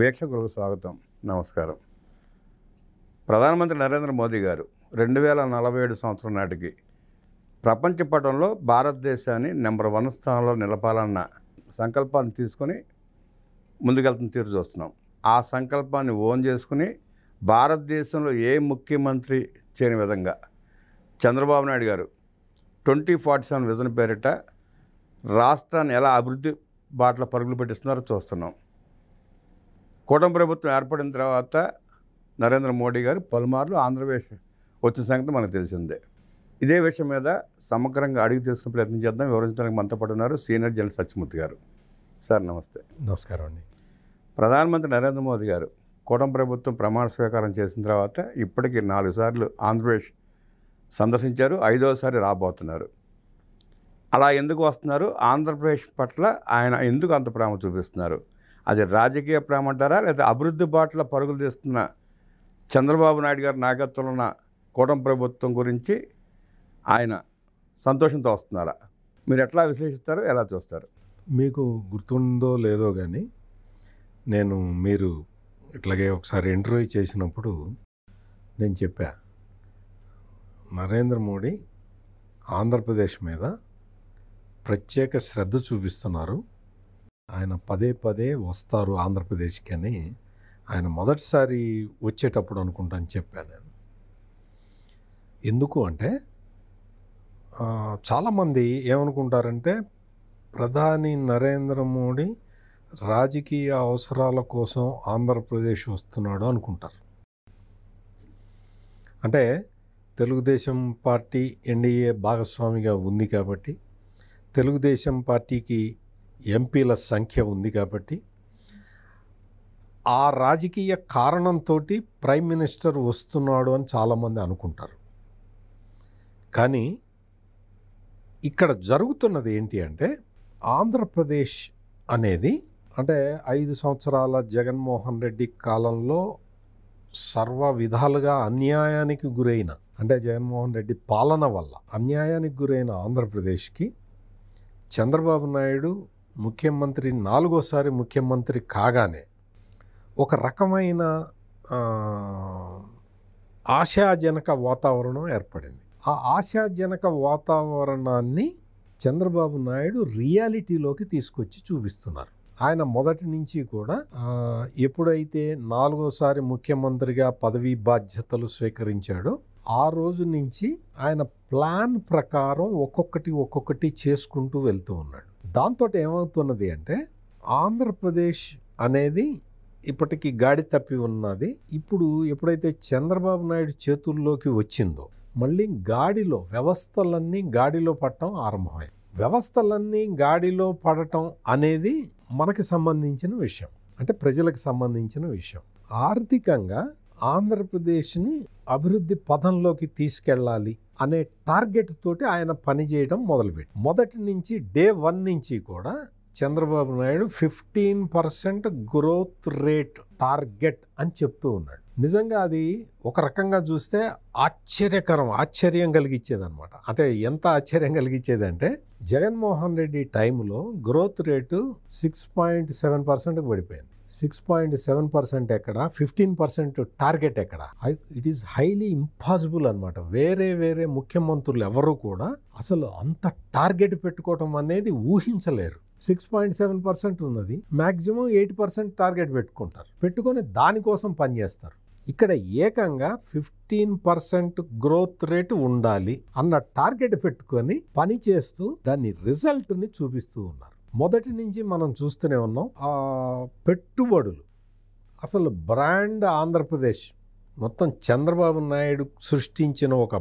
వీక్షకులకు స్వాగతం. నమస్కారం. ప్రధానమంత్రి నరేంద్ర మోదీ గారు 2047 సంవత్సరం నాటికి ప్రపంచ పటంలో భారతదేశాన్ని నెంబర్ 1 స్థానంలో నిలపాలన్న సంకల్పాన్ని తీసుకొని ముందుకెళ్తున్న తీరు చూస్తున్నాం. ఆ సంకల్పాన్ని ఓన్ చేసుకుని భారతదేశంలో ఏ ముఖ్యమంత్రి చేయని విధంగా చంద్రబాబు నాయుడు గారు 2047 విజన్ పేరిట రాష్ట్రాన్ని ఎలా అభివృద్ధి బాటలో పరుగులు పెట్టిస్తున్నారో చూస్తున్నాం. కూటమి ప్రభుత్వం ఏర్పడిన తర్వాత నరేంద్ర మోడీ గారు పలుమార్లు ఆంధ్రప్రదేశ్ వచ్చిన సంగతి మనకు తెలిసిందే. ఇదే విషయం మీద సమగ్రంగా అడిగి తెలుసుకునే ప్రయత్నం చేద్దాం. వివరించడానికి మనతో పాటు ఉన్నారు సీనియర్ జర్నలిస్ట్ సత్యమూర్తి గారు. సార్ నమస్తే. నమస్కారం అండి. ప్రధానమంత్రి నరేంద్ర మోదీ గారు కూటమి ప్రభుత్వం ప్రమాణ స్వీకారం చేసిన తర్వాత ఇప్పటికీ 4 సార్లు ఆంధ్రప్రదేశ్ సందర్శించారు. 5వసారి రాబోతున్నారు. అలా ఎందుకు వస్తున్నారు? ఆంధ్రప్రదేశ్ పట్ల ఆయన ఎందుకు అంత ప్రేమ చూపిస్తున్నారు? అది రాజకీయ ప్రేమ అంటారా, లేదా అభివృద్ధి బాటలో పరుగులు తీస్తున్న చంద్రబాబు నాయుడు గారి నాయకత్వంలో ఉన్న కూటమి ప్రభుత్వం గురించి ఆయన సంతోషంతో వస్తున్నారా? మీరు ఎట్లా విశ్లేషిస్తారు, ఎలా చూస్తారు? మీకు గుర్తుందో లేదో కానీ మీరు ఇట్లాగే ఒకసారి ఇంటర్వ్యూ చేసినప్పుడు నేను చెప్పా, నరేంద్ర మోడీ ఆంధ్రప్రదేశ్ మీద ప్రత్యేక శ్రద్ధ చూపిస్తున్నారు, ఆయన పదే పదే వస్తారు ఆంధ్రప్రదేశ్కి అని ఆయన మొదటిసారి వచ్చేటప్పుడు అనుకుంటాను చెప్పాను నేను. ఎందుకు అంటే చాలామంది ఏమనుకుంటారంటే ప్రధాని నరేంద్ర మోడీ రాజకీయ అవసరాల కోసం ఆంధ్రప్రదేశ్ వస్తున్నాడు అనుకుంటారు. అంటే తెలుగుదేశం పార్టీ ఎన్డీఏ భాగస్వామిగా ఉంది కాబట్టి, తెలుగుదేశం పార్టీకి ఎంపీల సంఖ్య ఉంది కాబట్టి, ఆ రాజకీయ కారణంతో ప్రైమ్ మినిస్టర్ వస్తున్నాడు అని చాలామంది అనుకుంటారు. కానీ ఇక్కడ జరుగుతున్నది ఏంటి అంటే, ఆంధ్రప్రదేశ్ అనేది అంటే 5 సంవత్సరాల జగన్మోహన్ రెడ్డి కాలంలో సర్వ విధాలుగా అన్యాయానికి గురైన, అంటే జగన్మోహన్ రెడ్డి పాలన వల్ల అన్యాయానికి గురైన ఆంధ్రప్రదేశ్కి చంద్రబాబు నాయుడు ముఖ్యమంత్రి 4వసారి ముఖ్యమంత్రి కాగానే ఒక రకమైన ఆశాజనక వాతావరణం ఏర్పడింది. ఆ ఆశాజనక వాతావరణాన్ని చంద్రబాబు నాయుడు రియాలిటీలోకి తీసుకొచ్చి చూపిస్తున్నారు. ఆయన మొదటి నుంచి కూడా ఎప్పుడైతే 4వసారి ముఖ్యమంత్రిగా పదవీ బాధ్యతలు స్వీకరించాడో ఆ రోజు నుంచి ఆయన ప్లాన్ ప్రకారం ఒక్కొక్కటి చేసుకుంటూ వెళ్తూ ఉన్నాడు. దాంతో ఏమవుతున్నది అంటే, ఆంధ్రప్రదేశ్ అనేది ఇప్పటికీ గాడి తప్పి ఉన్నది. ఇప్పుడు ఎప్పుడైతే చంద్రబాబు నాయుడు చేతుల్లోకి వచ్చిందో మళ్ళీ వ్యవస్థలన్నీ గాడిలో పడటం ఆరంభమయ్యాయి. వ్యవస్థలన్నీ గాడిలో పడటం అనేది మనకి సంబంధించిన విషయం, అంటే ప్రజలకు సంబంధించిన విషయం. ఆర్థికంగా ఆంధ్రప్రదేశ్ని అభివృద్ధి పథంలోకి తీసుకెళ్ళాలి అనే టార్గెట్ తోటి ఆయన పనిచేయడం మొదలుపెట్టి, మొదటి నుంచి డే 1 నుంచి కూడా Chandrababu Naidu 15% growth rate target అని చెప్తూ ఉన్నాడు. నిజంగా అది ఒక రకంగా చూస్తే ఆశ్చర్యం కలిగించేది అనమాట. అంటే ఎంత ఆశ్చర్యం కలిగించేది అంటే, జగన్మోహన్ రెడ్డి టైంలో గ్రోత్ రేటు 6.7% పడిపోయింది. 6.7% ఎక్కడ, 15% టార్గెట్ ఎక్కడ? ఇట్ ఈస్ హైలీ ఇంపాసిబుల్ అనమాట. వేరే ముఖ్యమంత్రులు ఎవరు కూడా అసలు అంత టార్గెట్ పెట్టుకోవటం అనేది ఊహించలేరు. 6.7% ఉన్నది, మ్యాక్సిమం 8% టార్గెట్ పెట్టుకొని దానికోసం పనిచేస్తారు. ఇక్కడ ఏకంగా 15% గ్రోత్ రేటు ఉండాలి అన్న టార్గెట్ పెట్టుకొని పని చేస్తూ దాని రిజల్ట్ని చూపిస్తూ ఉన్నారు. మొదటి నుంచి మనం చూస్తూనే ఉన్నాం. ఆ పెట్టుబడులు, అసలు బ్రాండ్ ఆంధ్రప్రదేశ్ మొత్తం చంద్రబాబు నాయుడు సృష్టించిన ఒక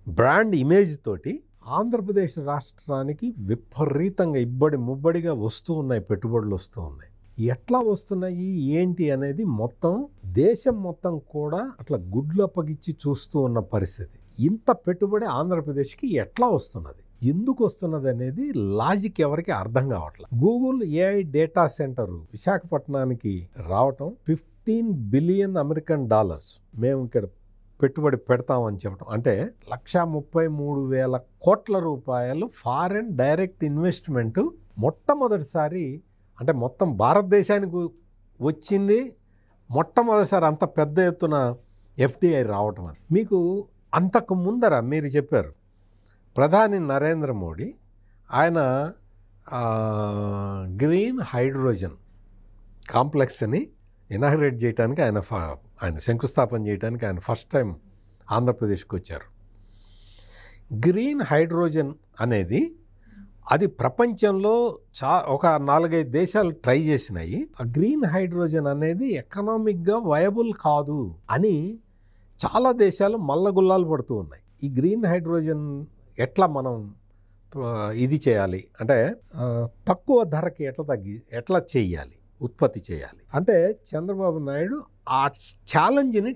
బ్రాండ్ ఇమేజ్ తోటి ఆంధ్రప్రదేశ్ రాష్ట్రానికి విపరీతంగా ముబ్బడిగా వస్తూ ఉన్నాయి, పెట్టుబడులు వస్తూ ఉన్నాయి. ఎట్లా వస్తున్నాయి ఏంటి అనేది మొత్తం దేశం మొత్తం కూడా అట్లా గుడ్లు అప్పగిచ్చి చూస్తూ ఉన్న పరిస్థితి. ఇంత పెట్టుబడి ఆంధ్రప్రదేశ్కి ఎట్లా వస్తున్నది, ఎందుకు వస్తున్నది అనేది లాజిక్ ఎవరికి అర్థం కావట్లేదు. గూగుల్ ఏఐ డేటా సెంటర్ విశాఖపట్నానికి రావటం, $15 బిలియన్ మేము ఇక్కడ పెట్టుబడి పెడతామని చెప్పడం, అంటే 1,33,000 కోట్ల రూపాయలు ఫారెన్ డైరెక్ట్ ఇన్వెస్ట్మెంట్ మొట్టమొదటిసారి, అంటే మొత్తం భారతదేశానికి వచ్చింది మొట్టమొదటిసారి అంత పెద్ద ఎత్తున ఎఫ్డిఐ రావటం అని. మీకు అంతకు ముందర మీరు చెప్పారు ప్రధాని నరేంద్ర మోడీ ఆయన గ్రీన్ హైడ్రోజన్ కాంప్లెక్స్ని ఇనాగ్రేట్ చేయడానికి ఆయన శంకుస్థాపన చేయడానికి ఆయన ఫస్ట్ టైం ఆంధ్రప్రదేశ్కి వచ్చారు. గ్రీన్ హైడ్రోజన్ అనేది అది ప్రపంచంలో ఒక 4-5 దేశాలు ట్రై చేసినాయి. ఆ గ్రీన్ హైడ్రోజన్ అనేది ఎకనామిక్గా వయబుల్ కాదు అని చాలా దేశాలు మల్లగుల్లాలు పడుతూ ఉన్నాయి. ఈ గ్రీన్ హైడ్రోజన్ ఎట్లా మనం ఇది చేయాలి అంటే తక్కువ ధరకి ఎట్లా చేయాలి, ఉత్పత్తి చేయాలి అంటే చంద్రబాబు నాయుడు ఆ ఛాలెంజ్ని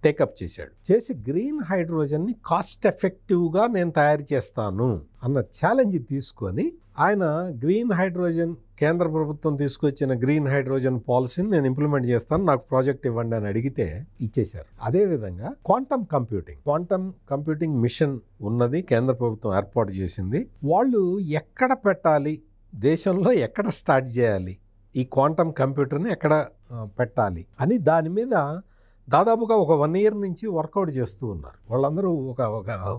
టేకప్ చేసి గ్రీన్ హైడ్రోజన్ని కాస్ట్ ఎఫెక్టివ్గా నేను తయారు చేస్తాను అన్న ఛాలెంజ్ తీసుకొని ఆయన గ్రీన్ హైడ్రోజన్ కేంద్ర ప్రభుత్వం తీసుకొచ్చిన గ్రీన్ హైడ్రోజన్ పాలసీని నేను ఇంప్లిమెంట్ చేస్తాను, నాకు ప్రాజెక్ట్ ఇవ్వండి అని అడిగితే ఇచ్చేశారు. అదేవిధంగా క్వాంటమ్ కంప్యూటింగ్ మిషన్ ఉన్నది, కేంద్ర ప్రభుత్వం ఏర్పాటు చేసింది. వాళ్ళు ఎక్కడ పెట్టాలి, దేశంలో ఎక్కడ స్టార్ట్ చేయాలి, ఈ క్వాంటమ్ కంప్యూటర్ని ఎక్కడ పెట్టాలి అని దాని మీద దాదాపుగా ఒక 1 year నుంచి వర్కౌట్ చేస్తూ ఉన్నారు. వాళ్ళందరూ ఒక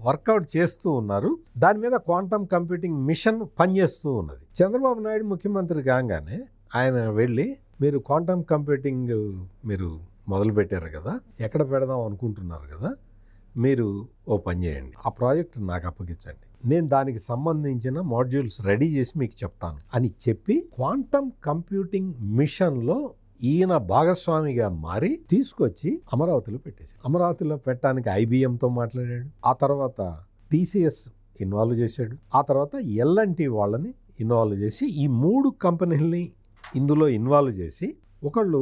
వర్కౌట్ చేస్తూ ఉన్నారు. దాని మీద క్వాంటమ్ కంప్యూటింగ్ మిషన్ పనిచేస్తూ ఉన్నది. చంద్రబాబు నాయుడు ముఖ్యమంత్రి కాగానే ఆయన వెళ్ళి మీరు క్వాంటమ్ కంప్యూటింగ్ మీరు మొదలుపెట్టారు కదా, ఎక్కడ పెడదాం అనుకుంటున్నారు కదా, మీరు ఓ పని చేయండి, ఆ ప్రాజెక్ట్ నాకు అప్పగించండి, నేను దానికి సంబంధించిన మాడ్యూల్స్ రెడీ చేసి మీకు చెప్తాను అని చెప్పి క్వాంటమ్ కంప్యూటింగ్ మిషన్లో ఈయన భాగస్వామిగా మారి తీసుకొచ్చి అమరావతిలో పెట్టేశాడు. అమరావతిలో పెట్టడానికి IBMతో మాట్లాడాడు. ఆ తర్వాత TCS ఇన్వాల్వ్ చేశాడు. ఆ తర్వాత L&T వాళ్ళని ఇన్వాల్వ్ చేసి ఈ 3 కంపెనీలని ఇందులో ఇన్వాల్వ్ చేసి ఒకళ్ళు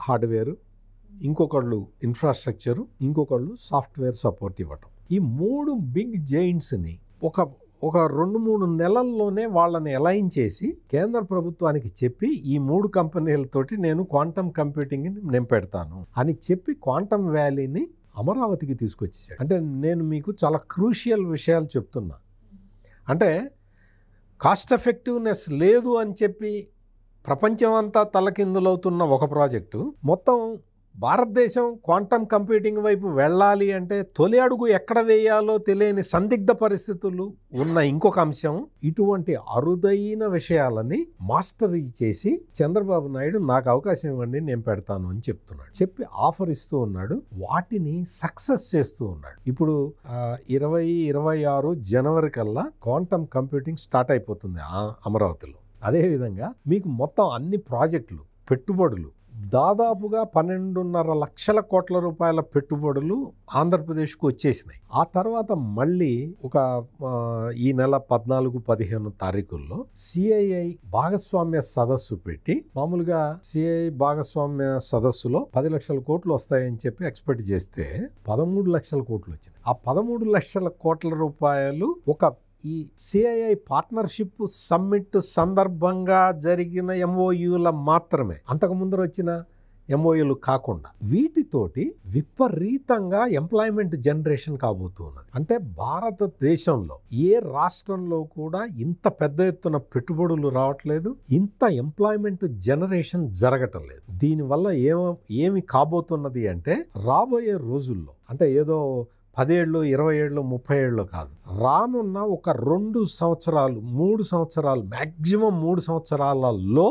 హార్డ్వేరు, ఇంకొకళ్ళు ఇన్ఫ్రాస్ట్రక్చరు, ఇంకొకళ్ళు సాఫ్ట్వేర్ సపోర్ట్ ఇవ్వటం. ఈ 3 బిగ్ జైంట్స్ని ఒక 2-3 నెలల్లోనే వాళ్ళని అలైన్ చేసి కేంద్ర ప్రభుత్వానికి చెప్పి ఈ 3 కంపెనీలతోటి నేను క్వాంటమ్ కంప్యూటింగ్ని నేను పెడతాను అని చెప్పి క్వాంటమ్ వ్యాలీని అమరావతికి తీసుకొచ్చేసాడు. అంటే నేను మీకు చాలా క్రూషియల్ విషయాలు చెప్తున్నా. అంటే కాస్ట్ ఎఫెక్టివ్నెస్ లేదు అని చెప్పి ప్రపంచం అంతా తలకిందులవుతున్న ఒక ప్రాజెక్టు మొత్తం భారతదేశం క్వాంటమ్ కంప్యూటింగ్ వైపు వెళ్ళాలి అంటే తొలి అడుగు ఎక్కడ వేయాలో తెలియని సందిగ్ధ పరిస్థితులు ఉన్న ఇంకొక అంశం. ఇటువంటి అరుదైన విషయాలని మాస్టరీ చేసి చంద్రబాబు నాయుడు నాకు అవకాశం ఇవ్వండి నేను పెడతాను అని చెప్తున్నాడు. చెప్పి ఆఫర్ ఇస్తూ ఉన్నాడు, వాటిని సక్సెస్ చేస్తూ ఉన్నాడు. ఇప్పుడు 2026 జనవరి కల్లా క్వాంటమ్ కంప్యూటింగ్ స్టార్ట్ అయిపోతుంది అమరావతిలో. అదేవిధంగా మీకు మొత్తం అన్ని ప్రాజెక్టులు పెట్టుబడులు దాదాపుగా 12.5 లక్షల కోట్ల రూపాయల పెట్టుబడులు ఆంధ్రప్రదేశ్కు వచ్చేసినాయి. ఆ తర్వాత మళ్ళీ ఈ నెల 14-15 తారీఖుల్లో CII భాగస్వామ్య సదస్సు పెట్టి, మామూలుగా CII భాగస్వామ్య సదస్సులో 10 లక్షల కోట్లు వస్తాయని చెప్పి ఎక్స్పెక్ట్ చేస్తే 13 లక్షల కోట్లు వచ్చినాయి. ఆ 13 లక్షల కోట్ల రూపాయలు ఈ CII పార్ట్నర్షిప్ సమ్మిట్ సందర్భంగా జరిగిన MOUల మాత్రమే, అంతకు ముందర వచ్చిన MOUలు కాకుండా వీటితోటి విపరీతంగా ఎంప్లాయ్మెంట్ జనరేషన్ కాబోతున్నది. అంటే భారతదేశంలో ఏ రాష్ట్రంలో కూడా ఇంత పెద్ద ఎత్తున పెట్టుబడులు రావట్లేదు, ఇంత ఎంప్లాయ్మెంట్ జనరేషన్ జరగటం లేదు. దీనివల్ల ఏమి కాబోతున్నది అంటే రాబోయే రోజుల్లో, అంటే ఏదో 10 ఏళ్ళు 20 ఏళ్ళు 30 ఏళ్ళు కాదు, రానున్న ఒక 2 సంవత్సరాలు 3 సంవత్సరాలు మ్యాక్సిమం 3 సంవత్సరాలలో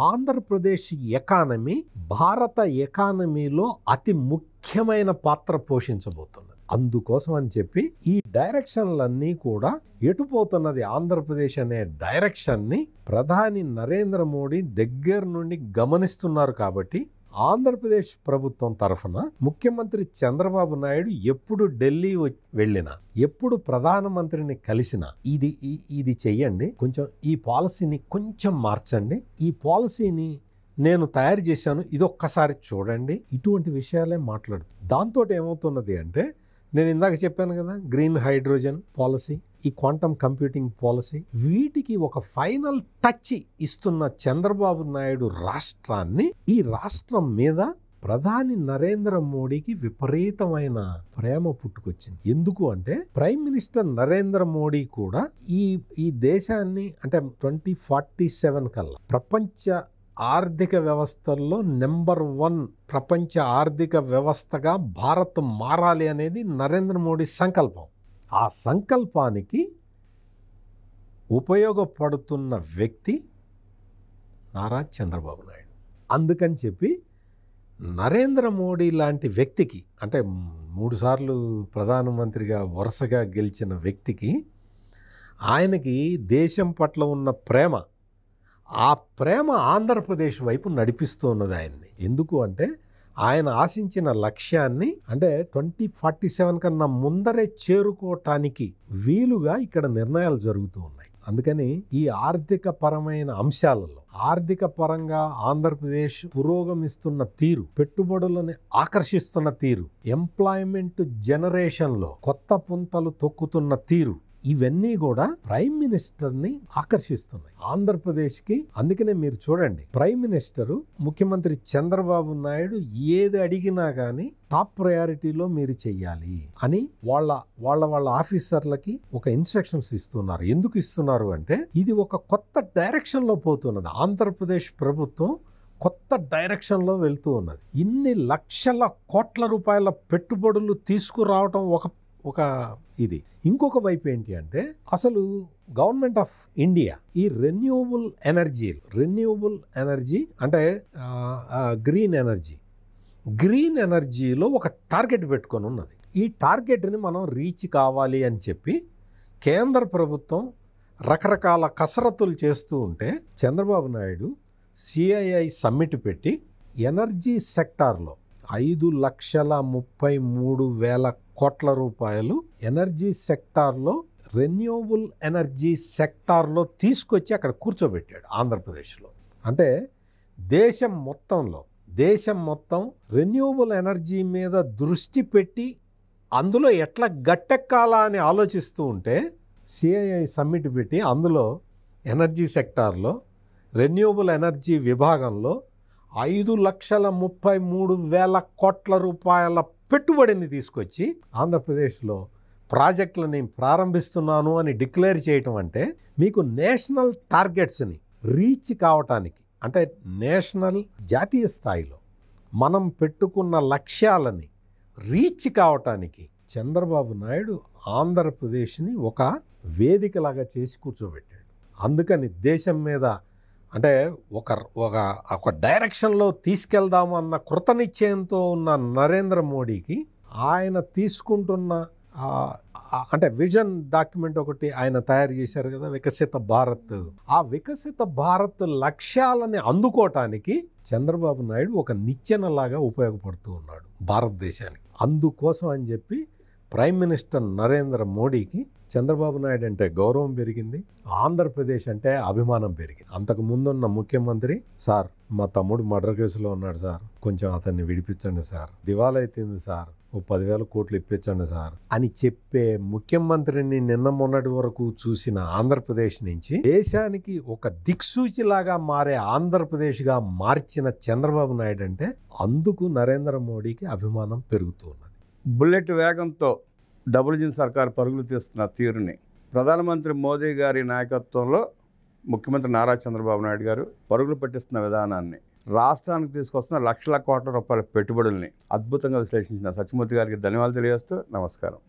ఆంధ్రప్రదేశ్ ఎకానమీ భారత ఎకానమీలో అతి ముఖ్యమైన పాత్ర పోషించబోతున్నది. అందుకోసం అని చెప్పి ఈ డైరెక్షన్లన్నీ కూడా ఎటుపోతున్నది ఆంధ్రప్రదేశ్ అనే డైరెక్షన్ని ప్రధాని నరేంద్ర మోడీ దగ్గర నుండి గమనిస్తున్నారు. కాబట్టి ఆంధ్రప్రదేశ్ ప్రభుత్వం తరఫున ముఖ్యమంత్రి చంద్రబాబు నాయుడు ఎప్పుడు ఢిల్లీ వెళ్ళినా, ఎప్పుడు ప్రధానమంత్రిని కలిసినా ఇది చెయ్యండి, కొంచెం ఈ పాలసీని కొంచెం మార్చండి, ఈ పాలసీని నేను తయారు చేశాను, ఇదొక్కసారి చూడండి, ఇటువంటి విషయాలే మాట్లాడుతుంది. దాంతో ఏమవుతున్నది అంటే నేను ఇందాక చెప్పాను కదా, గ్రీన్ హైడ్రోజన్ పాలసీ, ఈ క్వాంటమ్ కంప్యూటింగ్ పాలసీ, వీటికి ఒక ఫైనల్ టచ్ ఇస్తున్న చంద్రబాబు నాయుడు రాష్ట్రాన్ని, ఈ రాష్ట్రం మీద ప్రధాని నరేంద్ర మోడీకి విపరీతమైన ప్రేమ పుట్టుకొచ్చింది. ఎందుకు అంటే ప్రైమ్ మినిస్టర్ నరేంద్ర మోడీ కూడా ఈ దేశాన్ని అంటే 2047 కల్లా ప్రపంచ ఆర్థిక వ్యవస్థల్లో నెంబర్ 1 ప్రపంచ ఆర్థిక వ్యవస్థగా భారత్ మారాలి అనేది నరేంద్ర మోడీ సంకల్పం. ఆ సంకల్పానికి ఉపయోగపడుతున్న వ్యక్తి నారా చంద్రబాబు నాయుడు. అందుకని చెప్పి నరేంద్ర మోడీ లాంటి వ్యక్తికి, అంటే 3 సార్లు ప్రధానమంత్రిగా వరుసగా గెలిచిన వ్యక్తికి, ఆయనకి దేశం పట్ల ఉన్న ప్రేమ, ఆ ప్రేమ ఆంధ్రప్రదేశ్ వైపు నడిపిస్తూ ఉన్నది ఆయన్ని. ఎందుకు అంటే ఆయన ఆశించిన లక్ష్యాన్ని, అంటే 2047 కన్నా ముందరే చేరుకోవటానికి వీలుగా ఇక్కడ నిర్ణయాలు జరుగుతూ ఉన్నాయి. అందుకని ఈ ఆర్థిక పరమైన అంశాలలో, ఆర్థిక పరంగా ఆంధ్రప్రదేశ్ పురోగమిస్తున్న తీరు, పెట్టుబడులను ఆకర్షిస్తున్న తీరు, ఎంప్లాయ్మెంట్ జనరేషన్లో కొత్త పుంతలు తొక్కుతున్న తీరు, ఇవన్నీ కూడా ప్రైమ్ మినిస్టర్ని ఆకర్షిస్తున్నాయి ఆంధ్రప్రదేశ్కి. అందుకనే మీరు చూడండి, ప్రైమ్ మినిస్టరు ముఖ్యమంత్రి చంద్రబాబు నాయుడు ఏది అడిగినా కానీ టాప్ ప్రయారిటీలో మీరు చెయ్యాలి అని వాళ్ళ ఆఫీసర్లకి ఒక ఇన్స్ట్రక్షన్స్ ఇస్తున్నారు. ఎందుకు ఇస్తున్నారు అంటే ఇది ఒక కొత్త డైరెక్షన్లో పోతున్నది. ఆంధ్రప్రదేశ్ ప్రభుత్వం కొత్త డైరెక్షన్లో వెళ్తూ ఉన్నది. ఇన్ని లక్షల కోట్ల రూపాయల పెట్టుబడులు తీసుకురావటం ఒక ఇది. ఇంకొక వైపు ఏంటి అంటే అసలు గవర్నమెంట్ ఆఫ్ ఇండియా ఈ రెన్యూవబుల్ ఎనర్జీ అంటే గ్రీన్ ఎనర్జీలో ఒక టార్గెట్ పెట్టుకొని ఉన్నది. ఈ టార్గెట్ని మనం రీచ్ కావాలి అని చెప్పి కేంద్ర ప్రభుత్వం రకరకాల కసరత్తులు చేస్తూ ఉంటే చంద్రబాబు నాయుడు సిఐఐ సమ్మిట్ పెట్టి ఎనర్జీ సెక్టార్లో 5,33,000 కోట్ల రూపాయలు ఎనర్జీ సెక్టార్లో, రెన్యూవబుల్ ఎనర్జీ సెక్టార్లో తీసుకొచ్చి అక్కడ కూర్చోబెట్టాడు ఆంధ్రప్రదేశ్లో. అంటే దేశం మొత్తం రెన్యూవబుల్ ఎనర్జీ మీద దృష్టి పెట్టి అందులో ఎట్లా గట్టెక్కాలా అని ఆలోచిస్తూ ఉంటే సిఐఐ సమ్మిట్ పెట్టి అందులో ఎనర్జీ సెక్టార్లో, రెన్యూవబుల్ ఎనర్జీ విభాగంలో 5,33,000 కోట్ల రూపాయల పెట్టుబడిని తీసుకొచ్చి ఆంధ్రప్రదేశ్లో ప్రాజెక్టులని ప్రారంభిస్తున్నాను అని డిక్లేర్ చేయటం అంటే మీకు నేషనల్ టార్గెట్స్ని రీచ్ కావటానికి, అంటే జాతీయ స్థాయిలో మనం పెట్టుకున్న లక్ష్యాలని రీచ్ కావటానికి చంద్రబాబు నాయుడు ఆంధ్రప్రదేశ్ని ఒక వేదికలాగా చేసి కూర్చోబెట్టాడు. అందుకని దేశం మీద అంటే ఒక డైరెక్షన్లో తీసుకెళ్దాము అన్న కృతనిశ్చయంతో ఉన్న నరేంద్ర మోడీకి ఆయన తీసుకుంటున్న అంటే విజన్ డాక్యుమెంట్ ఒకటి ఆయన తయారు చేశారు కదా, వికసిత భారత్. ఆ వికసిత భారత్ లక్ష్యాలని అందుకోవటానికి చంద్రబాబు నాయుడు ఒక నిచ్చెనలాగా ఉపయోగపడుతూ ఉన్నాడు భారతదేశానికి. అందుకోసం అని చెప్పి ప్రైమ్ మినిస్టర్ నరేంద్ర మోడీకి చంద్రబాబు నాయుడు అంటే గౌరవం పెరిగింది, ఆంధ్రప్రదేశ్ అంటే అభిమానం పెరిగింది. అంతకు ముందున్న ముఖ్యమంత్రి, సార్ మా తమ్ముడు మర్డర్ కేసులో ఉన్నాడు సార్, కొంచెం అతన్ని విడిపించండి సార్, దివాలా అయిపోయింది సార్, ఓ 10,000 కోట్లు ఇప్పించండి సార్ అని చెప్పే ముఖ్యమంత్రిని నిన్న మొన్నటి వరకు చూసిన ఆంధ్రప్రదేశ్ నుంచి దేశానికి ఒక దిక్సూచిలాగా మారే ఆంధ్రప్రదేశ్గా మార్చిన చంద్రబాబు నాయుడు అంటే అందుకు నరేంద్ర మోడీకి అభిమానం పెరుగుతూ ఉన్నది. బుల్లెట్ వేగంతో డబుల్ ఇంజిన్ సర్కార్ పరుగులు తీస్తున్న తీరుని, ప్రధానమంత్రి మోదీ గారి నాయకత్వంలో ముఖ్యమంత్రి నారా చంద్రబాబు నాయుడు గారు పరుగులు పెట్టిస్తున్న విధానాన్ని, రాష్ట్రానికి తీసుకొస్తున్న లక్షల కోట్ల రూపాయల పెట్టుబడుల్ని అద్భుతంగా విశ్లేషించిన సత్యమూర్తి గారికి ధన్యవాదాలు తెలియజేస్తూ నమస్కారం.